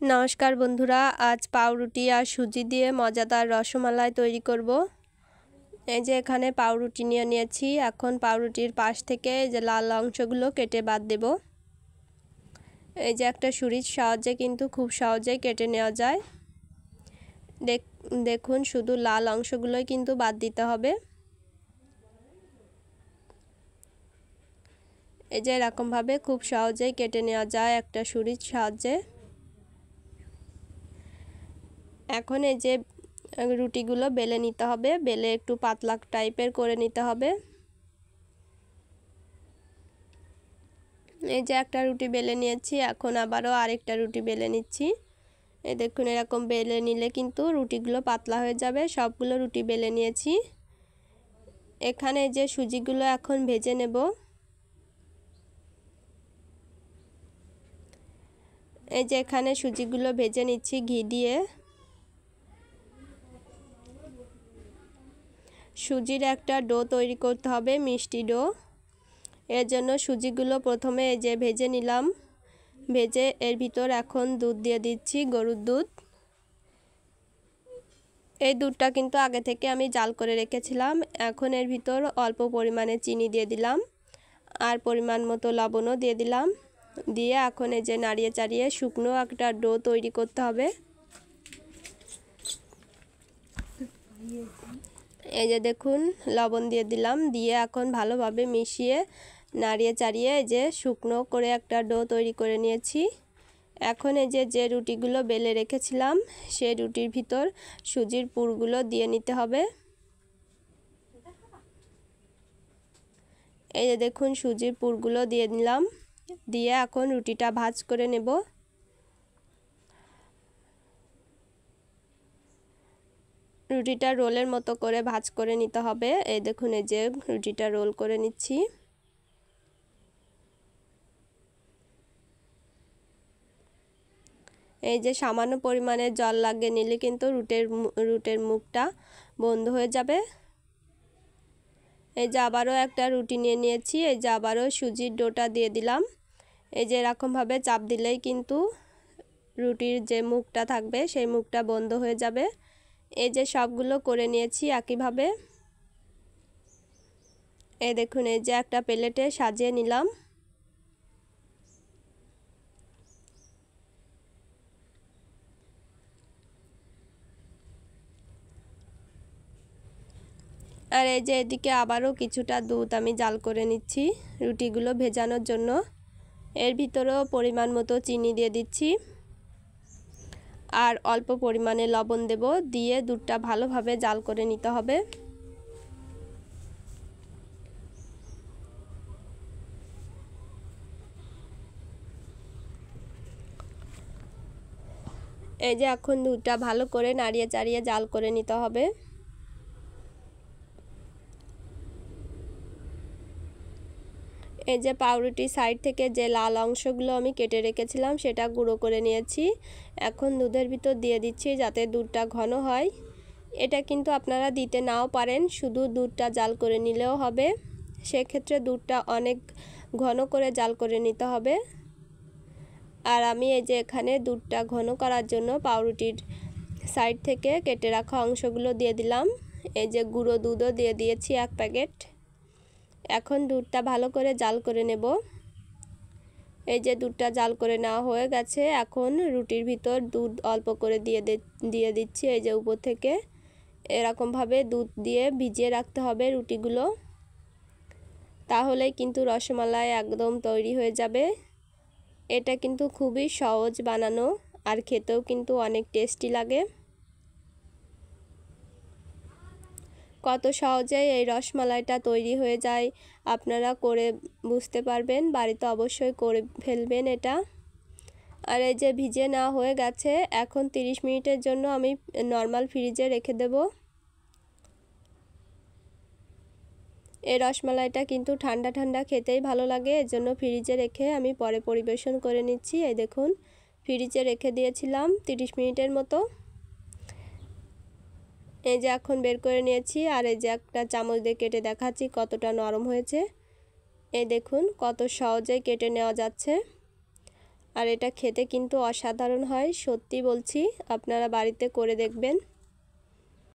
नमस्कार बंधुरा आज पाउरुटी और सूजी दिए मजादार रसमालाई तैरी करब। এই যে এখানে পাউরুটি নিয়ে নিয়েছি। এখন পাউরুটির পাশ থেকে যে লাল অংশগুলো কেটে বাদ দেব। এই যে একটা ছুরির সাহায্যে কিন্তু খুব সহজেই কেটে নেওয়া যায়। দেখুন শুধু লাল অংশগুলোই কিন্তু বাদ দিতে হবে। এই যে এরকম ভাবে খুব সহজেই কেটে নেওয়া যায় একটা ছুরির সাহায্যে। এখন এই যে রুটিগুলো বেলে নিতে হবে, বেলে একটু পাতলা টাইপের করে নিতে হবে। এই যে একটা রুটি বেলে নিয়েছি, এখন আবারও আরেকটা রুটি বেলে নিচ্ছি। এই দেখুন এরকম বেলে নিলে কিন্তু রুটিগুলো পাতলা হয়ে যাবে। সবগুলো রুটি বেলে নিয়েছি। এখানে যে সুজিগুলো এখন ভেজে নেব। এই যে এখানে সুজিগুলো ভেজে নিচ্ছি ঘি দিয়ে। সুজির একটা ডো তৈরি করতে হবে, মিষ্টি ডো। এর জন্য সুজিগুলো প্রথমে এই যে ভেজে নিলাম। ভেজে এর ভিতর এখন দুধ দিয়ে দিচ্ছি, গরুর দুধ। এই দুধটা কিন্তু আগে থেকে আমি জাল করে রেখেছিলাম। এখন এর ভিতর অল্প পরিমাণে চিনি দিয়ে দিলাম আর পরিমাণ মতো লবণও দিয়ে দিলাম। দিয়ে এখন এই যে নাড়িয়ে চাড়িয়ে শুকনো একটা ডো তৈরি করতে হবে। এই যে দেখুন লবণ দিয়ে দিলাম, দিয়ে এখন ভালোভাবে মিশিয়ে নাড়িয়ে চাড়িয়ে এই যে শুকনো করে একটা ডো তৈরি করে নিয়েছি। এখন এই যে রুটিগুলো বেলে রেখেছিলাম সেই রুটির ভিতর সুজির পুরগুলো দিয়ে নিতে হবে। এই যে দেখুন সুজির পুরগুলো দিয়ে নিলাম, দিয়ে এখন রুটিটা ভাঁজ করে নেব। রুটিটা রোলের মতো করে ভাঁজ করে নিতে হবে। এই দেখুন এই যে রুটিটা রোল করে নিচ্ছি। এই যে সামান্য পরিমাণে জল লাগিয়ে নিলে কিন্তু রুটের মুখটা বন্ধ হয়ে যাবে। এই যে আবারও একটা রুটি নিয়ে নিয়েছি। এই যে আবারও সুজির ডোটা দিয়ে দিলাম। এই যে এরকমভাবে চাপ দিলেই কিন্তু রুটির যে মুখটা থাকবে সেই মুখটা বন্ধ হয়ে যাবে। এই যে সবগুলো করে নিয়েছি একইভাবে। এই দেখুন এই যে একটা প্লেটে সাজিয়ে নিলাম। আর এই যে এদিকে আবারও কিছুটা দুধ আমি জাল করে নিচ্ছি রুটিগুলো ভেজানোর জন্য। এর ভিতরেও পরিমাণ মতো চিনি দিয়ে দিচ্ছি আর অল্প পরিমাণে লবণ দেব। দিয়ে দুধটা ভালোভাবে জাল করে নিতে হবে। এই যে এখন দুধটা ভালো করে নাড়িয়ে চাড়িয়ে জাল করে নিতে হবে। এই যে পাউরুটি সাইড থেকে যে লাল অংশগুলো আমি কেটে রেখেছিলাম সেটা গুঁড়ো করে নিয়েছি। এখন দুধের ভিতর দিয়ে দিচ্ছি যাতে দুধটা ঘন হয়। এটা কিন্তু আপনারা দিতে নাও পারেন, শুধু দুধটা জাল করে নিলেও হবে। সেক্ষেত্রে দুধটা অনেক ঘন করে জাল করে নিতে হবে। আর আমি এই যে এখানে দুধটা ঘন করার জন্য পাউরুটির সাইড থেকে কেটে রাখা অংশগুলো দিয়ে দিলাম। এই যে গুঁড়ো দুধও দিয়ে দিয়েছি 1 প্যাকেট। এখন দুধটা ভালো করে জাল করে নেব। এই যে দুধটা জাল করে নেওয়া হয়ে গেছে। এখন রুটির ভিতর দুধ অল্প করে দিয়ে দিচ্ছি। এই যে উপর থেকে এরকমভাবে দুধ দিয়ে ভিজিয়ে রাখতে হবে রুটিগুলো, তাহলেই কিন্তু রসমালাই একদম তৈরি হয়ে যাবে। এটা কিন্তু খুবই সহজ বানানো আর খেতেও কিন্তু অনেক টেস্টি লাগে। কত সহজেই এই রসমালাইটা তৈরি হয়ে যায় আপনারা করে বুঝতে পারবেন। বাড়িতে অবশ্যই করে ফেলবেন এটা। আর এই যে ভিজে নেওয়া হয়ে গেছে। এখন 30 মিনিটের জন্য আমি নর্মাল ফ্রিজে রেখে দেব। এই রসমালাইটা কিন্তু ঠান্ডা ঠান্ডা খেতেই ভালো লাগে, এজন্য ফ্রিজে রেখে আমি পরে পরিবেশন করে নিচ্ছি। এই দেখুন ফ্রিজে রেখে দিয়েছিলাম 30 মিনিটের মতো। এই যে এখন বের করে নিয়েছি আর এই যে একটা চামচ দিয়ে কেটে দেখাচ্ছি কতটা নরম হয়েছে। এই দেখুন কত সহজেই কেটে নেওয়া যাচ্ছে। আর এটা খেতে কিন্তু অসাধারণ হয়, সত্যি বলছি, আপনারা বাড়িতে করে দেখবেন।